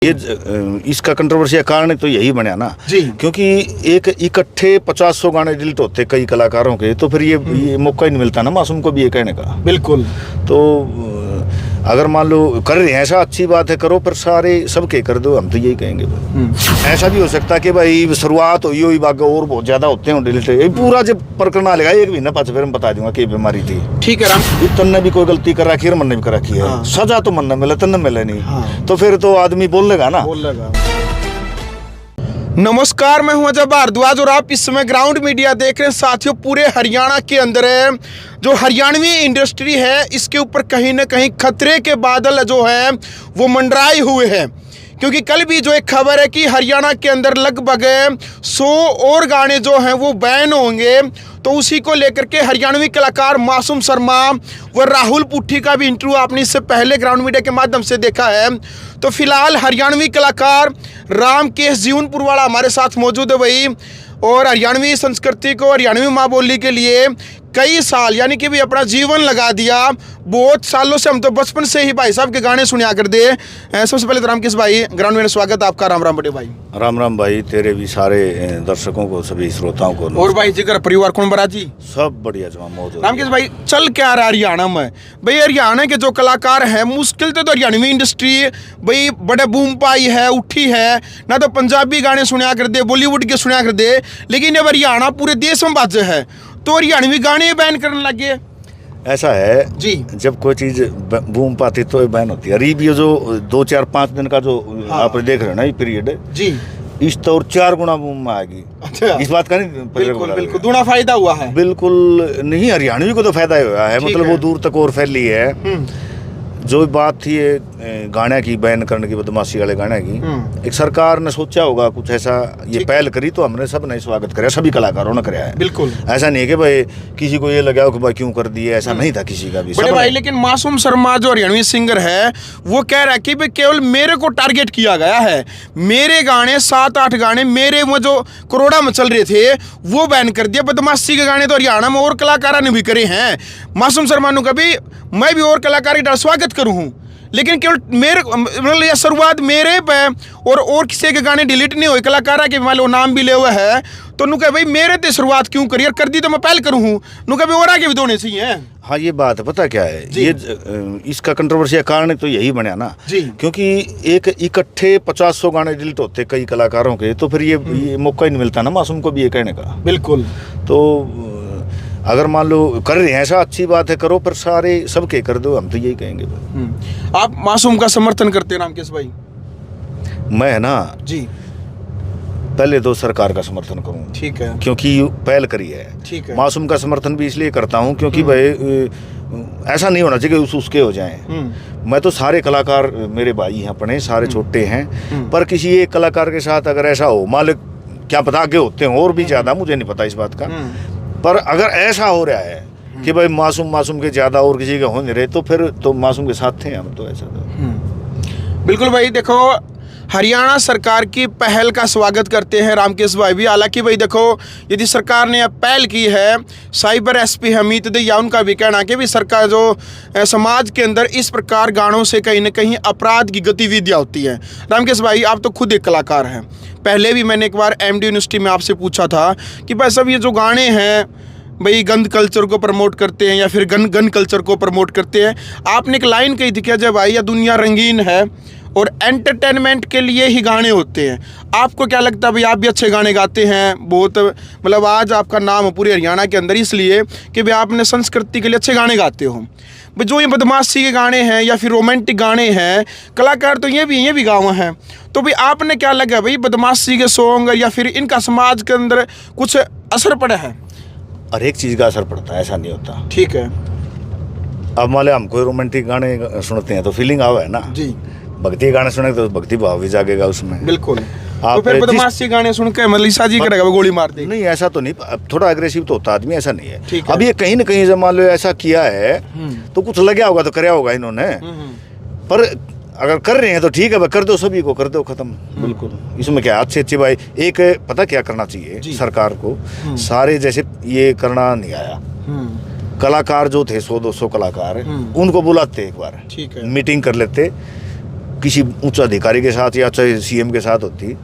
ये इसका कंट्रोवर्सी का कारण तो यही बना ना जी, क्योंकि एक इकट्ठे 50-100 गाने डिलीट होते कई कलाकारों के, तो फिर ये मौका ही नहीं मिलता ना मासूम को भी ये कहने का। बिल्कुल। तो अगर मान लो कर रहे हैं ऐसा, अच्छी बात है, करो, पर सारे सबके कर दो, हम तो यही कहेंगे। ऐसा भी हो सकता है कि भाई शुरुआत हुई हो बाग और बहुत ज्यादा होते हैं डिलीट, ये पूरा जब प्रकरण आ लेगा एक महीना पास फिर हम बता दूंगा कि बीमारी थी। ठीक है राम। तन्ने भी कोई गलती कर रखी है, मन ने भी कर रखी है, हाँ। सजा तो मन ने मिले, तन्ने मिले नहीं, हाँ। तो फिर तो आदमी बोल लेगा ना। नमस्कार, मैं हूं अजय भारद्वाज और आप इस समय ग्राउंड मीडिया देख रहे हैं। साथियों, पूरे हरियाणा के अंदर है जो हरियाणवी इंडस्ट्री है, इसके ऊपर कहीं ना कहीं खतरे के बादल जो है वो मंडराए हुए हैं, क्योंकि कल भी जो एक खबर है कि हरियाणा के अंदर लगभग 100 और गाने जो हैं वो बैन होंगे। तो उसी को लेकर के हरियाणवी कलाकार मासूम शर्मा व राहुल पुट्ठी का भी इंटरव्यू आपने इससे पहले ग्राउंड मीडिया के माध्यम से देखा है। तो फिलहाल हरियाणवी कलाकार रामकेश जीवनपुर वाला हमारे साथ मौजूद है भाई, और हरियाणवी संस्कृति को, हरियाणवी माँ बोली के लिए कई साल यानी कि भी अपना जीवन लगा दिया। बहुत सालों से, हम तो बचपन से ही भाई साहब के गाने सुना कर दे। सबसे पहले तो रामकेश भाई, ग्राउंड में स्वागत आपका। राम राम बड़े भाई। राम राम भाई, तेरे भी सारे दर्शकों को, सभी श्रोताओं को। और भाई जी घर परिवार कौन बरा जी? सब बढ़िया जमा मौजूद। रामकेश भाई, चल क्या रहा हरियाणा में भाई? हरियाणा के जो कलाकार हैं, मुश्किल तो हरियाणवी इंडस्ट्री भाई बड़े बूम पाई है, उठी है ना। तो पंजाबी गाने सुना कर दे, बॉलीवुड के सुना कर दे, लेकिन अब हरियाणा पूरे देश में बाजे है, तो हरियाणवी गाने बैन करने लगे। ऐसा है जी, जब कोई चीज बूम पाती तो बैन होती है। अरीब ये जो 2-4-5 दिन का जो आप देख रहे हो ना ये पीरियड जी, इस तो और 4 गुना बूम में आएगी। अच्छा, इस बात का नहीं, बिल्कुल बिल्कुल दूना फायदा हुआ है। बिल्कुल नहीं, हरियाणवी को तो फायदा हुआ है, मतलब वो दूर तक और फैली है। जो बात थी ये गाने की, बैन करने की, बदमाशी वाले गाने की, एक सरकार ने सोचा होगा कुछ ऐसा, ये पहल करी तो हमने सब ने स्वागत कराया, सभी कलाकारों ने कराया है। बिल्कुल ऐसा नहीं है कि भाई किसी को ये लगा कि भाई क्यों कर दिए, ऐसा नहीं था किसी का भी। बड़े भाई, लेकिन मासूम शर्मा जो हरियाणवी सिंगर है वो कह रहा है कि भाई केवल मेरे को टारगेट किया गया है, मेरे गाने 7-8 गाने मेरे वो जो करोड़ा में चल रहे थे वो बैन कर दिया। बदमाशी के गाने तो हरियाणा में और कलाकारों ने भी करे हैं। मासूम शर्मा ने कभी मैं भी और कलाकार का स्वागत करूं हूं, लेकिन केवल मेरे मतलब यह शुरुआत मेरे पे और किसी के गाने डिलीट नहीं हुए, कलाकारा के मान लो नाम भी ले हुए है, तो नु कहे भाई मेरे ते शुरुआत क्यों करी, और कर दी तो मैं पहल करूं हूं, नु कहे और आगे भी दोने चाहिए। हाँ, ये बात है, पता क्या है, ये इसका कंट्रोवर्सी का कारण तो यही बना ना जी, क्योंकि एक इकट्ठे 50-100 गाने डिलीट होते कई कलाकारों के, तो फिर ये मौका ही नहीं मिलता ना मासूम को भी ये कहने का। बिल्कुल। तो अगर मान लो कर रहे हैं ऐसा, अच्छी बात है, करो, पर सारे सबके कर दो, हम तो यही कहेंगे। आप मासूम का समर्थन करते हैं रामकेश भाई? मैं है ना जी, पहले तो सरकार का समर्थन करूं, ठीक है, क्योंकि पहल करी है। ठीक है। मासूम का समर्थन भी इसलिए करता हूं क्योंकि भाई ऐसा नहीं होना चाहिए कि उसके हो जाएं। मैं तो सारे कलाकार मेरे भाई हैं, अपने सारे छोटे हैं, पर किसी एक कलाकार के साथ अगर ऐसा हो, मालिक क्या पता आगे होते हैं और भी ज्यादा, मुझे नहीं पता इस बात का, पर अगर ऐसा हो रहा है कि भाई मासूम के ज्यादा और किसी के हो नहीं रहे, तो फिर तो मासूम के साथ थे हम। तो ऐसा तो बिल्कुल भाई, देखो हरियाणा सरकार की पहल का स्वागत करते हैं रामकेश भाई भी। हालांकि भाई देखो, यदि सरकार ने अब पहल की है, साइबर एसपी हमीद दहिया उनका भी कहना कि भी सरकार जो समाज के अंदर इस प्रकार गानों से कहीं ना कहीं अपराध की गतिविधियां होती हैं। रामकेश भाई, आप तो खुद एक कलाकार हैं, पहले भी मैंने एक बार MD यूनिवर्सिटी में आपसे पूछा था कि भाई सब ये जो गाने हैं भाई गंद कल्चर को प्रमोट करते हैं या फिर गन कल्चर को प्रमोट करते हैं। आपने एक लाइन कही थी कि अजय भाई, यह दुनिया रंगीन है और एंटरटेनमेंट के लिए ही गाने होते हैं। आपको क्या लगता है भाई, आप भी अच्छे गाने गाते हैं बहुत, मतलब आज आपका नाम है पूरे हरियाणा के अंदर इसलिए कि भाई आपने संस्कृति के लिए अच्छे गाने गाते हो। भाई जो ये बदमाशी के गाने हैं या फिर रोमांटिक गाने हैं, कलाकार तो ये भी गाँव हैं, तो भाई आपने क्या लगा भाई बदमाशी के सॉन्ग या फिर इनका समाज के अंदर कुछ असर पड़ा है? हर एक चीज का असर पड़ता है, ऐसा नहीं होता। ठीक है। अब मान लो हम कोई रोमांटिक गाने सुनते हैं तो फीलिंग आवे है ना जी, भक्ति गाने सुने तो भक्ति भाव भी जागेगा उसमें। बिल्कुल। आप तो फिर बदमाशी गाने सुन के मलिसा जी करेगा वो गोली मार देगी? नहीं, ऐसा तो नहीं, अब थोड़ा अग्रेसिव तो होता आदमी, ऐसा नहीं है। ठीक है। अब ये कहीं ना कहीं जब मान लो ऐसा किया है तो कुछ लगा होगा, तो कराया होगा इन्होंने, पर अगर कर रहे हैं तो ठीक है, कर दो, सभी को कर दो, खत्म। बिल्कुल, इसमें क्या अच्छी बात। एक पता क्या करना चाहिए सरकार को, सारे जैसे ये करना नहीं आया, कलाकार जो थे 100-200 कलाकार, उनको बुलाते एक बार, ठीक है, मीटिंग कर लेते, किसी उच्च अधिकारी के साथ या चाहे सीएम के साथ होती,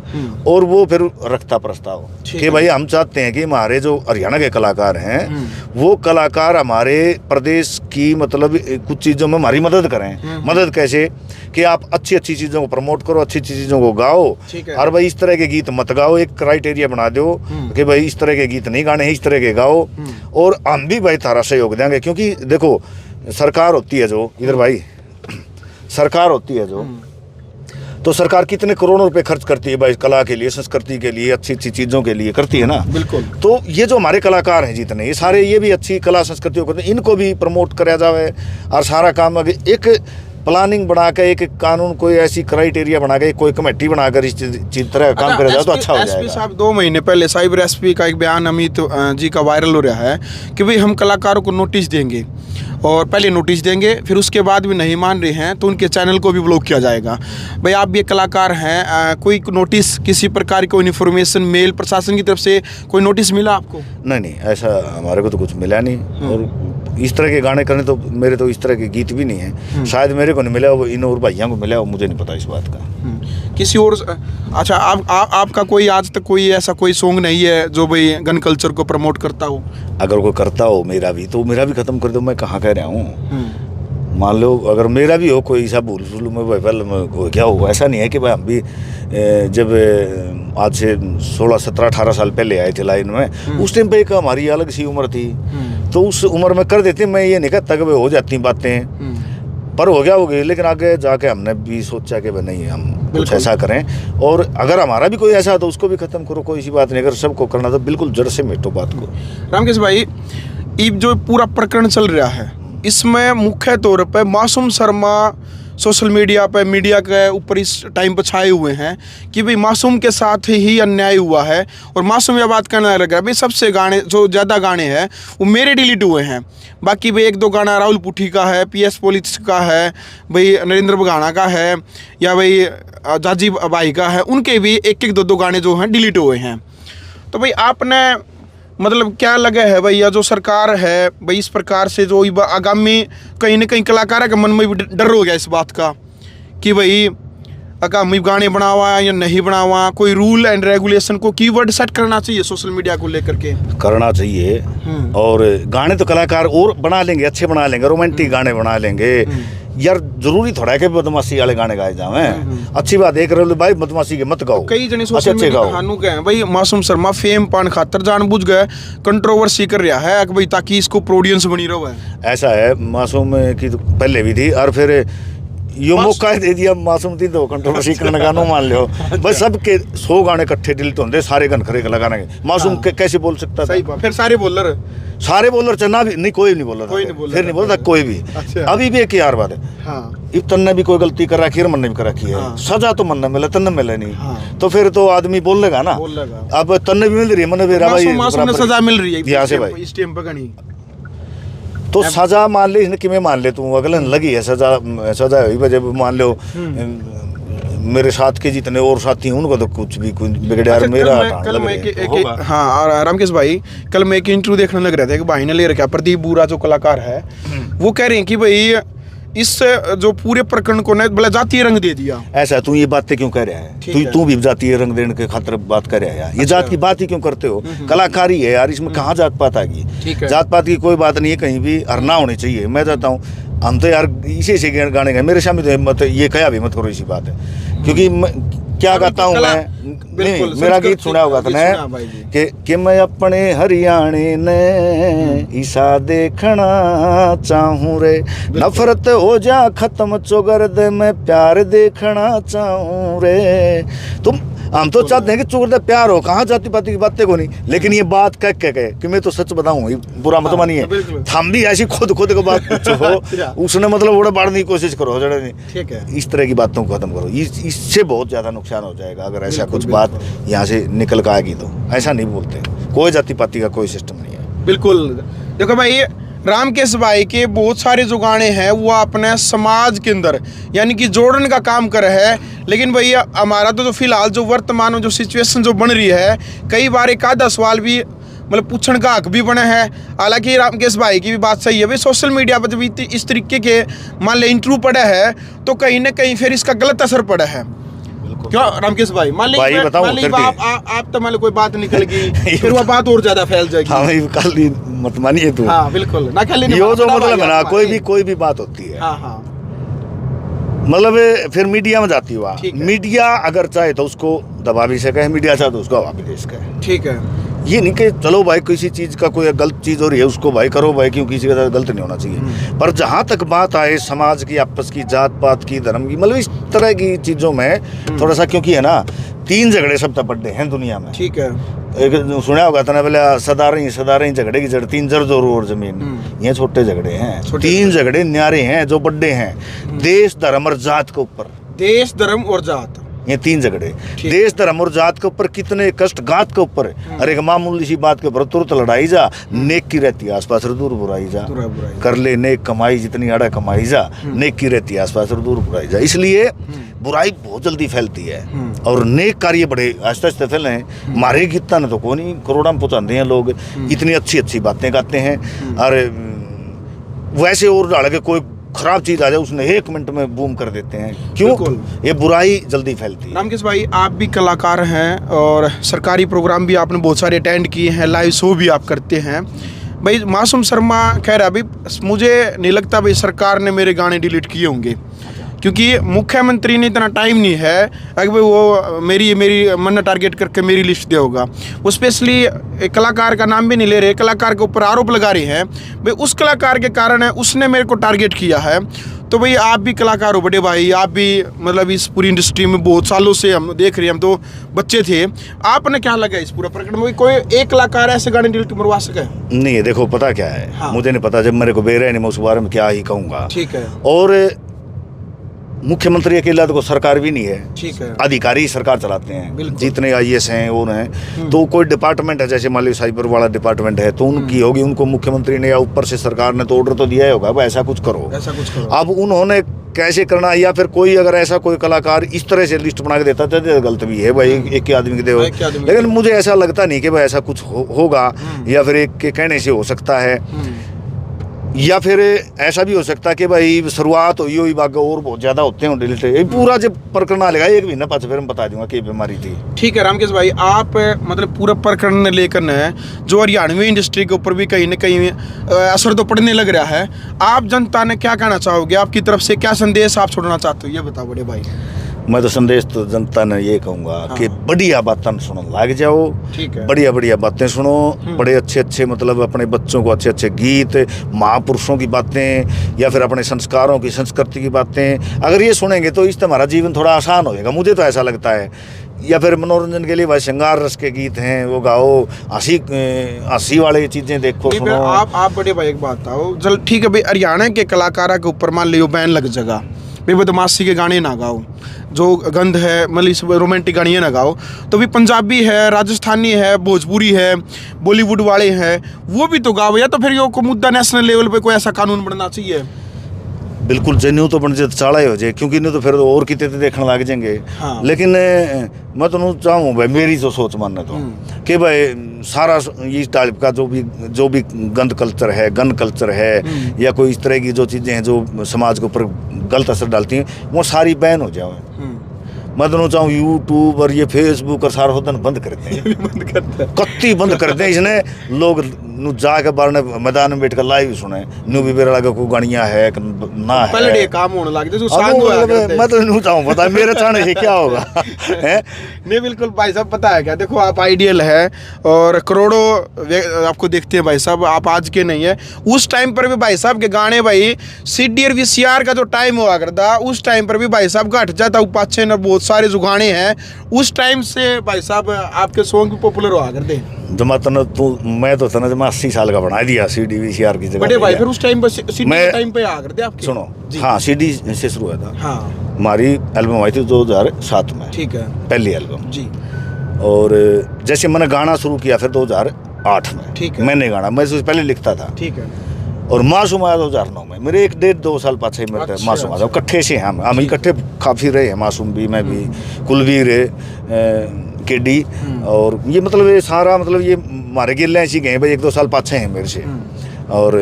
और वो फिर रखता प्रस्ताव कि भाई हम चाहते हैं कि हमारे जो हरियाणा के कलाकार हैं वो कलाकार हमारे प्रदेश की मतलब कुछ चीज़ों में हमारी मदद करें। मदद कैसे कि आप अच्छी अच्छी चीज़ों को प्रमोट करो, अच्छी अच्छी चीज़ों को गाओ, और भाई इस तरह के गीत मत गाओ, एक क्राइटेरिया बना दो कि भाई इस तरह के गीत नहीं गाने हैं, इस तरह के गाओ, और हम भी भाई थारा सहयोग देंगे। क्योंकि देखो सरकार होती है जो इधर भाई सरकार होती है जो, तो सरकार कितने करोड़ों रुपए खर्च करती है भाई कला के लिए, संस्कृति के लिए, अच्छी अच्छी चीज़ों के लिए करती है ना। बिल्कुल। तो ये जो हमारे कलाकार हैं जितने, ये सारे ये भी अच्छी कला संस्कृति को करते हैं, इनको भी प्रमोट कराया जाए, और सारा काम आगे एक प्लानिंग बना के, एक कानून कोई ऐसी क्राइटेरिया बना के, कोई कमेटी बनाकर इस चीज तरह काम करा जाए तो अच्छा हो जाएगा। एसपी साहब 2 महीने पहले साइबर एसपी का एक बयान अमित जी का वायरल हो रहा है कि भाई हम कलाकारों को नोटिस देंगे, और पहले नोटिस देंगे, फिर उसके बाद भी नहीं मान रहे हैं तो उनके चैनल को भी ब्लॉक किया जाएगा। भाई आप भी एक कलाकार हैं, कोई नोटिस, किसी प्रकार की कोई इन्फॉर्मेशन, मेल प्रशासन की तरफ से कोई नोटिस मिला आपको? नहीं, ऐसा हमारे को तो कुछ मिला नहीं। और इस तरह के गाने करने तो मेरे तो इस तरह के गीत भी नहीं है, शायद मेरे को नहीं मिला, वो इन और भाइयों को मिला, वो मुझे नहीं पता इस बात का। किसी और अच्छा, आपका कोई आज तक कोई ऐसा कोई सॉन्ग नहीं है जो भाई गन कल्चर को प्रमोट करता हो? अगर कोई करता हो मेरा भी, तो मेरा भी खत्म कर दो, मैं कहाँ कह रहा हूँ। मान लो अगर मेरा भी हो कोई ऐसा भूल में भाई क्या हो, ऐसा नहीं है कि भाई हम भी जब आज से 16, 17, 18 साल पहले आए थे लाइन में, उस टाइम पे एक हमारी अलग सी उम्र थी, तो उस उम्र में कर देते। मैं ये नहीं कहता कि भाई हो जाती बातें, पर हो गया हो गई, लेकिन आगे जाके हमने भी सोचा कि भाई नहीं हम कुछ ऐसा करें, और अगर हमारा भी कोई ऐसा है तो उसको भी खत्म करो, कोई सी बात नहीं। अगर सबको करना तो बिल्कुल जड़ से मिटो बात को। रामकेश भाई, ये जो पूरा प्रकरण चल रहा है, इसमें मुख्य तौर पर मासूम शर्मा सोशल मीडिया पे, मीडिया के ऊपर इस टाइम पर छाए हुए हैं कि भाई मासूम के साथ ही अन्याय हुआ है, और मासूम यह बात कहने लग रहा है भाई सबसे गाने जो ज़्यादा गाने हैं वो मेरे डिलीट हुए हैं, बाकी भाई 1-2 गाना राहुल पुठी का है, PS पुलिस का है, भाई नरेंद्र बघाना का है, या भाई जाजी भाई का है, उनके भी 1-1, 2-2 गाने जो हैं डिलीट हुए हैं। तो भाई आपने मतलब क्या लगा है भाई, या जो सरकार है भाई इस प्रकार से जो आगामी कहीं ना कहीं कलाकार के मन में भी डर हो गया इस बात का कि भाई आगामी गाने बनावा या नहीं बनावा, कोई रूल एंड रेगुलेशन को कीवर्ड सेट करना चाहिए सोशल मीडिया को लेकर के? करना चाहिए। और गाने तो कलाकार और बना लेंगे, अच्छे बना लेंगे, रोमांटिक गाने बना लेंगे यार। जरूरी थोड़ा है कि बदमाशी वाले गाने गाए जावें। अच्छी बात देख रहे हो भाई, बदमाशी के मत गाओ। कई जने सोशल मीडिया हानु गए भाई मासूम शर्मा फेम पान खातर जानबूझ गए कंट्रोवर्सी कर रहा है कि भाई ताकि इसको प्रोडियंस बनी रहो है। ऐसा है, मासूम की तो पहले भी थी, और फिर यो मौका दे दिया मासूम थी तो कंट्रोवर्सी करने का नो मान लो। बस सबके 100 गाने इकट्ठे डिलीट होंगे, सारे गन खरे लगाने के। मासूम कैसे बोल सकता था? फिर सारे बोलर चना भी नहीं, कोई नहीं बोल रहा, फिर नहीं बोलता कोई भी। अभी भी एक यार बात है, इब तन्ने भी कोई गलती कर रखी है, मन ने भी कर रखी है, सजा तो मन ने मिले, तन्ने मिले नहीं, तो फिर तो आदमी बोलेगा ना। अब तन्ने भी मिल रही है, मन भी सजा मिल रही है यहाँ से भाई, इस टाइम पर नहीं तो सजा मान ले, इसने किमें मान ले तू, अगले लगी है सजा हुई। जब मान लो मेरे साथ के जितने और साथी हैं उनको तो कुछ भी बिगड़े यार मेरा हाँ। रामकेश भाई, कल मैं एक इंटरव्यू देखने लग रहा था कि भाई ने ले रखा प्रदीप बुरा जो कलाकार है, वो कह रहे हैं कि भाई इस जो पूरे प्रकरण को ने बड़ा जातीय रंग दे दिया। ऐसा तू ये बातें क्यों कह रहा है? तू भी जातीय रंग देने के खातिर बात कर रहा है यार। ये जात की बात ही क्यों करते हो? कलाकारी है यार, इसमें कहाँ जात पात आ गई? जात पात की कोई बात नहीं है कहीं भी, और ना होनी चाहिए। मैं चाहता हूँ हम तो यार इसी गाने गाए, मेरे सामने तो मत ये कहा भी मत करो, इसी बात है। क्योंकि क्या गाता हूँ मैं, नहीं मेरा गीत सुना होगा तुमने कि मैं अपने हरियाणे ने ईसा देखना चाहूँ रे, नफरत हो जा खत्म चौगर्द में प्यार देखना चाहूँ रे। तुम हम तो चाहते हैं कि चौगर्द प्यार हो, कहाँ जाति पाति की बातें को नहीं, लेकिन ये बात कह के कि मैं तो सच बताऊँ, बुरा मत मानिए, हम भी ऐसी खुद को बात पूछो, उसने मतलब बड़ा बाढ़ने की कोशिश करो, ठीक है, इस तरह की बातों को खत्म करो। इससे बहुत ज़्यादा नुकसान हो जाएगा अगर ऐसा कुछ बात यहाँ से निकल कर आएगी। तो ऐसा नहीं बोलते, कोई जाति पाति का कोई सिस्टम नहीं है। बिल्कुल। देखो भाई, रामकेश भाई के बहुत सारे जो गाने हैं वो अपने समाज के अंदर यानी कि जोड़ने का काम कर रहे हैं, लेकिन भैया हमारा तो फिलहाल जो वर्तमान में जो सिचुएशन जो बन रही है, कई बार एक आधा सवाल भी मतलब पूछण का हक भी बना है। हालांकि रामकेश भाई की भी बात सही है भाई, सोशल मीडिया पर जब इस तरीके के मान ले इंटरव्यू पड़ा है तो कहीं ना कहीं फिर इसका गलत असर पड़ा है। क्यों रामकेश भाई, मान लीजिए आप तो मान लो कोई बात निकल गई फिर वो बात और ज्यादा फैल जाएगी। हाँ भाई, खाली मत मानिए तू। हाँ बिल्कुल ना, खाली यो जो मतलब है ना, कोई भी बात होती है, हाँ हाँ, मतलब फिर मीडिया में जाती हुआ, मीडिया अगर चाहे तो उसको दबा भी सके, मीडिया चाहे तो उसको हवा भी दे सके। ठीक है, ये नहीं कि चलो भाई किसी चीज़ का कोई गलत चीज़ हो रही है उसको भाई करो भाई, क्यों किसी के साथ गलत नहीं होना चाहिए। पर जहाँ तक बात आए समाज की, आपस की, जात पात की, धर्म की, मतलब इस तरह की चीज़ों में थोड़ा सा, क्योंकि है ना 3 झगड़े सब तक बड़े हैं दुनिया में। ठीक है, एक सुना होगा था ना पहले, सदा रही झगड़े की जड़ 3 जर जोर और जमीन। ये छोटे झगड़े हैं, 3 झगड़े न्यारे हैं जो बड़े हैं, देश धर्म और जात के ऊपर। देश धर्म और जात, ये 3 झगड़े, देश धर्म और जात के ऊपर कितने कष्ट, गात के ऊपर। अरे एक मामूली सी बात के ऊपर तुरंत लड़ाई जा, नेक की रहती है आसपास दूर बुराई जा, कर ले नेक कमाई जितनी अड़ा कमाई जा, नेक की रहती है आसपास दूर बुराई जा। इसलिए बुराई बहुत जल्दी फैलती है और नेक कार्य बड़े आस्ते आस्ते फैले हैं। मारे कितना न तो कोई नहीं, करोड़ों में पहुंचाते हैं लोग, इतनी अच्छी अच्छी बातें गाते हैं। और वैसे और डाल के कोई खराब चीज आ जाए उसने 1 मिनट में बूम कर देते हैं। क्यों? ये बुराई जल्दी फैलती है। रामकेश भाई, आप भी कलाकार हैं और सरकारी प्रोग्राम भी आपने बहुत सारे अटेंड किए हैं, लाइव शो भी आप करते हैं भाई। मासूम शर्मा कह रहा है भाई, मुझे नहीं लगता भाई सरकार ने मेरे गाने डिलीट किए होंगे, क्योंकि मुख्यमंत्री ने इतना टाइम नहीं है अगर भाई वो मेरी मन टारगेट करके मेरी लिस्ट दे होगा। वो स्पेशली एक कलाकार का नाम भी नहीं ले रहे, कलाकार के ऊपर आरोप लगा रहे हैं भाई उस कलाकार के कारण है उसने मेरे को टारगेट किया है। तो भाई आप भी कलाकार हो बड़े भाई, आप भी मतलब इस पूरी इंडस्ट्री में बहुत सालों से हम देख रहे हैं, हम तो बच्चे थे। आपने क्या लगा इस पूरा प्रकरण में, कोई एक कलाकार ऐसे गाने डिलीट मरवा सके? नहीं, देखो पता क्या है, हाँ। मुझे नहीं पता, जब मेरे को बेरा नहीं मैं उस बारे में क्या ही कहूँगा। ठीक है, और मुख्यमंत्री अकेला तो सरकार भी नहीं है, ठीक है, अधिकारी सरकार चलाते हैं, जितने IAS हैं वो हैं। तो कोई डिपार्टमेंट है, जैसे मान लीजिए साइबर वाला डिपार्टमेंट है तो उनकी होगी, उनको मुख्यमंत्री ने या ऊपर से सरकार ने तो ऑर्डर तो दिया होगा अब ऐसा कुछ करो, ऐसा कुछ करो। अब उन्होंने कैसे करना, या फिर कोई अगर ऐसा कोई कलाकार इस तरह से लिस्ट बना के देता तो गलत भी है भाई, एक के आदमी के दे। लेकिन मुझे ऐसा लगता नहीं कि भाई ऐसा कुछ होगा, या फिर एक के कहने से हो सकता है, या फिर ऐसा भी हो सकता है कि भाई शुरुआत हुई बाग और बहुत ज़्यादा होते हैं डिलीट। पूरा जब प्रकरण आ लेगा 1 महीना पास फिर मैं बता दूंगा कि बीमारी थी। ठीक है रामकेश भाई, आप मतलब पूरा प्रकरण लेकर न जो हरियाणवी इंडस्ट्री के ऊपर भी कहीं ना कहीं असर तो पड़ने लग रहा है, आप जनता ने क्या कहना चाहोगे, आपकी तरफ से क्या संदेश आप छोड़ना चाहते हो, ये बताओ बड़े भाई। मैं तो संदेश तो जनता ने ये कहूँगा, हाँ। कि बढ़िया बातें सुनो, लग जाओ, ठीक है, बढ़िया बढ़िया बातें सुनो, बड़े अच्छे अच्छे मतलब अपने बच्चों को अच्छे अच्छे गीत, महापुरुषों की बातें, या फिर अपने संस्कारों की, संस्कृति की बातें अगर ये सुनेंगे तो इससे हमारा जीवन थोड़ा आसान होएगा, मुझे तो ऐसा लगता है। या फिर मनोरंजन के लिए भाई श्रृंगार रस के गीत हैं वो गाओ, हंसी वाले चीज़ें देखो, सुनो। आप बड़े भाई एक बात आओ, चल ठीक है भाई, हरियाणा के कलाकारों के ऊपर मान लियो बैन लग जगह भाई, बदमाशी के गाने ना गाओ, जो गंध है मतलब रोमांटिक गाने ना गाओ, तो भी पंजाबी है, राजस्थानी है, भोजपुरी है, बॉलीवुड वाले हैं, वो भी तो गाओ। या तो फिर यो को मुद्दा नेशनल लेवल पे कोई ऐसा कानून बनना चाहिए। बिल्कुल जन्यू तो बन जाए चाड़ा ही हो जाए, क्योंकि नहीं तो फिर और कितने देखने लग जाएंगे। हाँ। लेकिन मैं तो चाहूँ भाई, मेरी जो सोच मानना तो कि भाई सारा इस टाइप का जो भी गंद कल्चर है, गन कल्चर है, या कोई इस तरह की जो चीज़ें हैं जो समाज के ऊपर गलत असर डालती हैं, वो सारी बैन हो जाए। मैं तो चाहूँ यूट्यूब और ये फेसबुक और सारा होता बंद करते हैं, कत्ती बंद करते हैं। इसने लोग जाके बाहर मैदान में बैठकर लाइव सुने, न्यू भी बेरा लगा को गाड़ियाँ है ना है, पहले काम होने लग जाए। मैं तो नहीं चाहूँ पता मेरे चाहने से क्या होगा। नहीं बिल्कुल भाई साहब, पता है क्या, देखो आप आइडियल है और करोड़ों आपको देखते हैं भाई साहब, आप आज के नहीं है, उस टाइम पर भी भाई साहब के गाने भाई CD और VCR का जो टाइम हुआ करता, उस टाइम पर भी भाई साहब घट जाता पाछे न बहुत सारे जो गाने हैं उस टाइम से भाई साहब आपके सॉन्ग भी पॉपुलर हुआ करते। जमा तना तू मैं तो तना जमा 80 साल का बना दिया CD VCR की जगह। बड़े भाई फिर उस टाइम पर CD के टाइम पे आ करते आपके। सुनो, हाँ CD से शुरू हुआ था। हाँ, हमारी एल्बम आई थी 2007 में, ठीक है, पहली एल्बम जी। और जैसे मैंने गाना शुरू किया फिर 2008 में, ठीक है, मैंने गाना मैं उससे पहले लिखता था, ठीक है। और मासूम आया 2009 में, मेरे 1-1.5-2 साल पाछे मेरे अच्छा, मासूम आया, इकट्ठे से हम इकट्ठे काफ़ी रहे हैं, मासूम भी, मैं भी, कुलवीर केडी। और ये मतलब ये सारा मतलब ये हमारे गिले ऐसी गए भाई 1-2 साल पाछे हैं मेरे से। और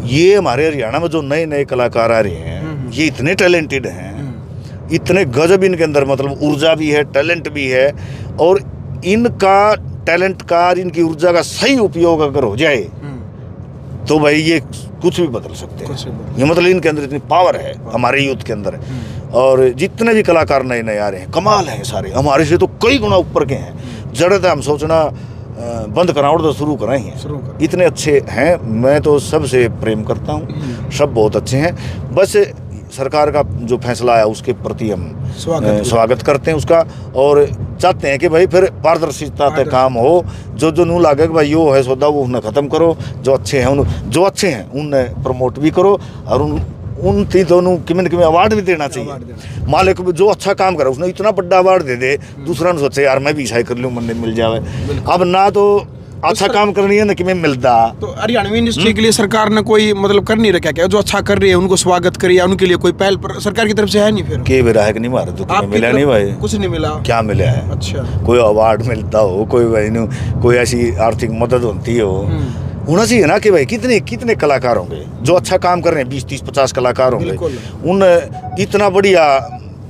ये हमारे हरियाणा में जो नए नए कलाकार आ रहे हैं ये इतने टैलेंटेड हैं, इतने गजब इनके अंदर मतलब ऊर्जा भी है, टैलेंट भी है। और इनका टैलेंट का, इनकी ऊर्जा का सही उपयोग अगर हो जाए तो भाई ये कुछ भी बदल सकते हैं। ये मतलब इनके अंदर इतनी पावर है हमारे यूथ के अंदर। और जितने भी कलाकार नए नए आ रहे हैं कमाल है सारे, हमारे से तो कई गुना ऊपर के हैं। जरूरत है हम सोचना बंद कराओ तो शुरू कराएं हैं, इतने अच्छे हैं। मैं तो सबसे प्रेम करता हूँ, सब बहुत अच्छे हैं। बस सरकार का जो फैसला आया उसके प्रति हम स्वागत करते हैं उसका, और चाहते हैं कि भाई फिर पारदर्शिता से काम हो। जो नू लागे कि भाई यो है सौदा वो उन्हें ख़त्म करो, जो अच्छे हैं उन्हें प्रमोट भी करो। और उन दोनों किमें अवार्ड भी देना चाहिए। मालिक जो अच्छा काम करा उसने इतना बड़ा अवार्ड दे दे, दूसरा ने सोचे यार मैं भी ऐसा कर लूँ, मन मिल जाए। अब ना तो अच्छा काम करनी है ना कि मैं मिलता। तो हरियाणवी इंडस्ट्री के लिए सरकार ने कोई मतलब कर नहीं रखा क्या? जो अच्छा कर रही है उनको स्वागत करिए, उनके लिए कोई पहल पर सरकार की तरफ से है नहीं? फिर के बेरा है कि नहीं मारे तो मिला नहीं भाई, कुछ नहीं मिला। क्या मिला है? अच्छा कोई अवार्ड मिलता हो, कोई भाई कोई ऐसी आर्थिक मदद होती हो, होना चाहिए ना कि भाई कितने कलाकार होंगे जो अच्छा काम कर रहे हैं, 20-30-50 कलाकार होंगे, उन इतना बढ़िया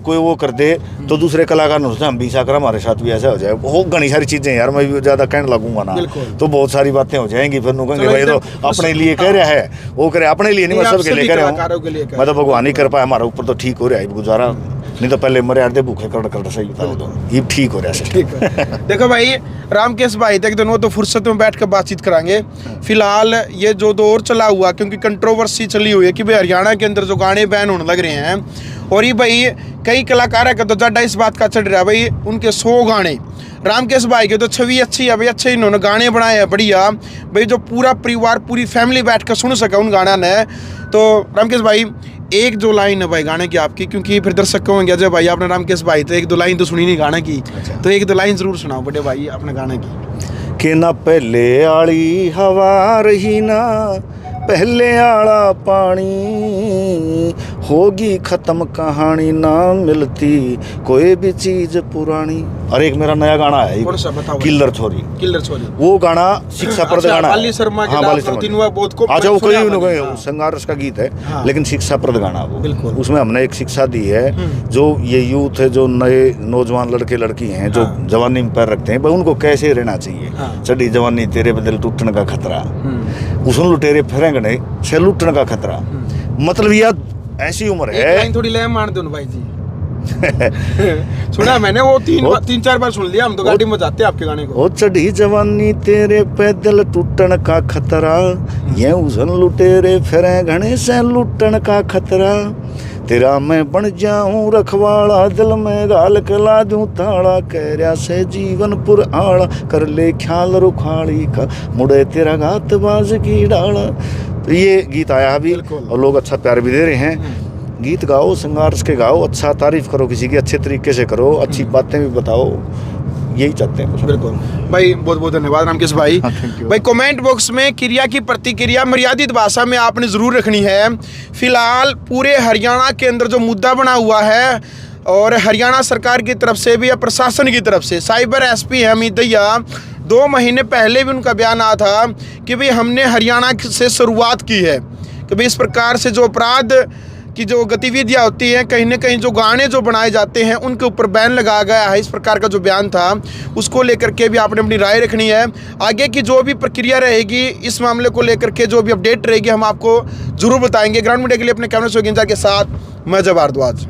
कोई वो कर दे तो दूसरे कलाकार ने सोचा हम भी ऐसा कर, हमारे साथ भी ऐसा हो जाए। वो घनी सारी चीजें यार, मैं भी ज्यादा कहने लगूंगा ना तो बहुत सारी बातें हो जाएंगी। फिर कहेंगे भाई तो अपने लिए कह रहा है, वो करे अपने लिए नहीं, मैं सबके लिए कह रहा हूँ। मैं तो भगवान नहीं कर पाया, हमारा ऊपर तो ठीक हो रहा है गुजारा, नहीं तो पहले मरे आते भूखे कर सही बता दो, ये ठीक हो रहा है। ठीक है देखो भाई रामकेश भाई तक दोनों तो फुर्सत में बैठ कर बातचीत कराएंगे। फिलहाल ये जो दौर चला हुआ, क्योंकि कंट्रोवर्सी चली हुई है कि भाई हरियाणा के अंदर जो गाने बैन होने लग रहे हैं, और ये भाई कई कलाकार का तो ज्यादा इस बात का चढ़ रहा है भाई उनके 100 गाने। रामकेश भाई के तो छवि अच्छी है भाई, अच्छे इन्होंने गाने बनाए हैं बढ़िया भाई, जो पूरा परिवार पूरी फैमिली बैठ कर सुन सके उन गाना ने। तो रामकेश भाई एक जो लाइन है भाई गाने की आपकी, क्योंकि फिर दर्शक कहेंगे अजय भाई आपने रामकेश भाई तो 1-2 लाइन तो सुनी नहीं गाने की। अच्छा। तो 1-2 लाइन जरूर सुनाओ बड़े भाई अपने गाने की। कि ना पहले आली हवा रही ना पहले आला पानी, होगी खत्म कहानी ना मिलती कोई भी चीज पुरानी। और एक मेरा नया गाना है किल्लर छोरी, वो गाना शिक्षाप्रद गाना है। बाली शर्मा हाँ बाली शर्मा अच्छा वो कोई संघर्ष का गीत है। हाँ। लेकिन शिक्षाप्रद गाना वो, उसमें हमने एक शिक्षा दी है जो ये यूथ है, जो नए नौजवान लड़के लड़की हैं जो जवानी में पैर रखते हैं, उनको कैसे रहना चाहिए। चढ़ी जवानी तेरे बदल टूटने का खतरा, उसमें लुटेरे फिरेंगे नहीं से लुटने का खतरा। मतलब यार ऐसी उम्र है। थोड़ी ले मान दो भाई जी सुना मैंने वो 3-4 बार सुन लिया, हम तो गाड़ी में जाते हैं आपके गाने को। ओ चढ़ी जवानी तेरे पैदल टूटन का खतरा, ये उसन लुटेरे फिरे घने से लुटन का खतरा, तेरा मैं बन जाऊं रखवाड़ा दिल में गाल कला दूं ताड़ा, कहरिया से जीवन पुर आड़ा कर ले ख्याल रुखाड़ी का, मुड़े तेरा घात बाज की डाला। तो ये गीत आया अभी और लोग अच्छा प्यार भी दे रहे हैं। गीत गाओ, संघर्ष के गाओ, अच्छा तारीफ करो किसी की, अच्छे तरीके से करो, अच्छी बातें भी बताओ, यही चाहते हैं। बिल्कुल भाई, बहुत बहुत धन्यवाद रामकेश भाई। भाई कमेंट बॉक्स में क्रिया की प्रतिक्रिया मर्यादित भाषा में आपने ज़रूर रखनी है। फिलहाल पूरे हरियाणा के अंदर जो मुद्दा बना हुआ है, और हरियाणा सरकार की तरफ से भी या प्रशासन की तरफ से, साइबर एसपी है अमित दहिया, 2 महीने पहले भी उनका बयान आया था कि भाई हमने हरियाणा से शुरुआत की है कि भाई इस प्रकार से जो अपराध की जो गतिविधियाँ होती हैं, कहीं ना कहीं जो गाने जो बनाए जाते हैं उनके ऊपर बैन लगाया गया है। इस प्रकार का जो बयान था उसको लेकर के भी आपने अपनी राय रखनी है। आगे की जो भी प्रक्रिया रहेगी इस मामले को लेकर के, जो भी अपडेट रहेगी हम आपको जरूर बताएंगे। ग्राउंड मीडिया के लिए अपने कैमरा के साथ मैं जय भारद्वाज।